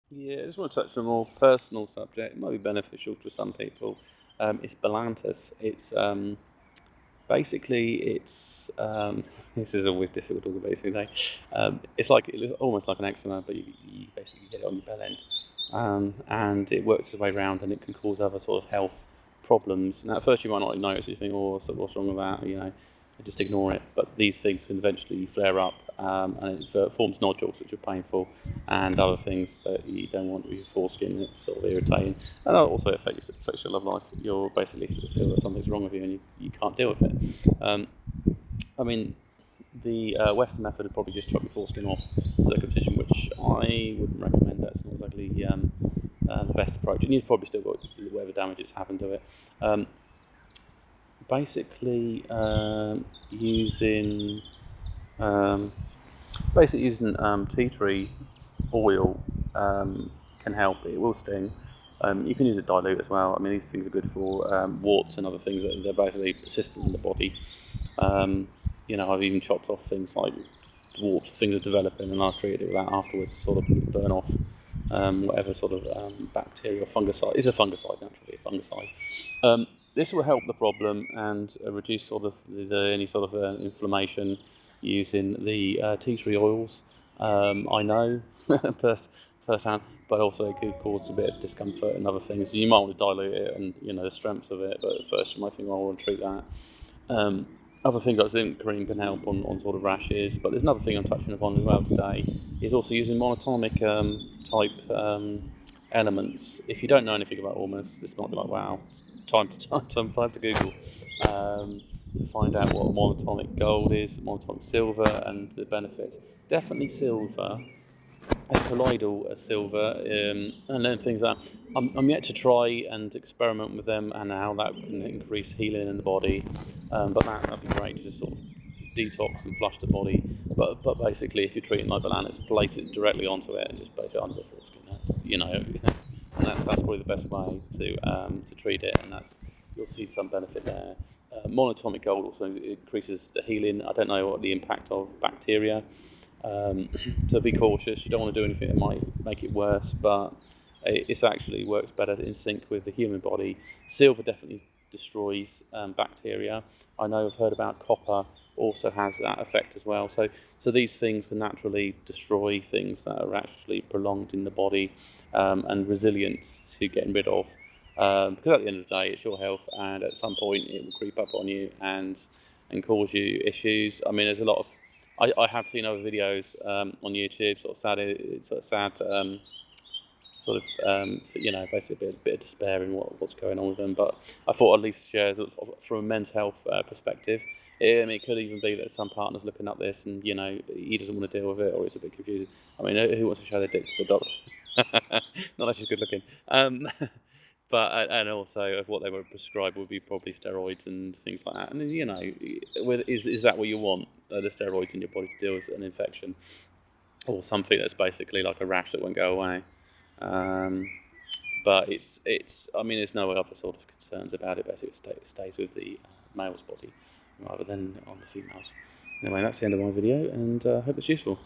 Yeah, I just want to touch on a more personal subject. It might be beneficial to some people. It's Balantis. It's basically it's this is always difficult to talk about today. It's like almost like an eczema, but you basically get it on your bell end, and it works its way around, and it can cause other sort of health problems. Now, at first you might not notice. You think, "Oh, so what's wrong with that?" Just ignore it. But these things can eventually flare up, and it forms nodules which are painful, and other things that you don't want with your foreskin. It's sort of irritating, and it also affects your love life. You'll basically feel that something's wrong with you, and you can't deal with it. I mean, the Western method would probably just chop your foreskin off, circumcision, which I wouldn't recommend. That's not exactly the best approach, and you've probably still got whatever damage it's happened to it. Um, basically, using um, tea tree oil can help. It will sting. You can use it dilute as well. I mean, these things are good for warts and other things that they're basically persistent in the body. I've even chopped off things like warts, things are developing, and I've treated it with that afterwards to sort of burn off whatever sort of bacteria or fungicide. It's a fungicide, naturally, a fungicide. This will help the problem and reduce sort of any sort of inflammation using the tea tree oils. I know firsthand, but also it could cause a bit of discomfort and other things. You might want to dilute it and the strength of it, but at first you might think, "Oh, I want to treat that." Other things like zinc cream can help on sort of rashes, but there's another thing I'm touching upon as well today is also using monatomic type elements. If you don't know anything about ormus, this might be like, wow, time to Google to find out what monatomic gold is, monatomic silver, and the benefits. Definitely silver, as colloidal as silver, and then things that I'm yet to try and experiment with them and how that can increase healing in the body. But that'd be great to just sort of detox and flush the body. But basically, if you're treating like Balantis, place it directly onto it and just place it under the foreskin. That's probably the best way to treat it, and you'll see some benefit there. Monatomic gold also increases the healing. I don't know what the impact of bacteria. So be cautious. You don't want to do anything that might make it worse, but it actually works better in sync with the human body. Silver definitely destroys bacteria. I know I've heard about copper also has that effect as well. So these things can naturally destroy things that are actually prolonged in the body and resilient to getting rid of. Because at the end of the day, it's your health, and at some point it will creep up on you and cause you issues. I mean, there's a lot of I have seen other videos on YouTube, sort of sad. It's sort of sad, basically a bit of despair in what's going on with them. But I thought at least share from a men's health perspective. It could even be that some partner's looking at this and he doesn't want to deal with it, or it's a bit confusing. I mean, who wants to show their dick to the doctor? Not that she's good looking. But and also what they would prescribe would be probably steroids and things like that. And is that what you want? The steroids in your body to deal with an infection or something that's basically like a rash that won't go away? But it's I mean, there's no other sort of concerns about it. Basically, it stays with the male's body rather than on the females. Anyway, that's the end of my video, and I hope it's useful.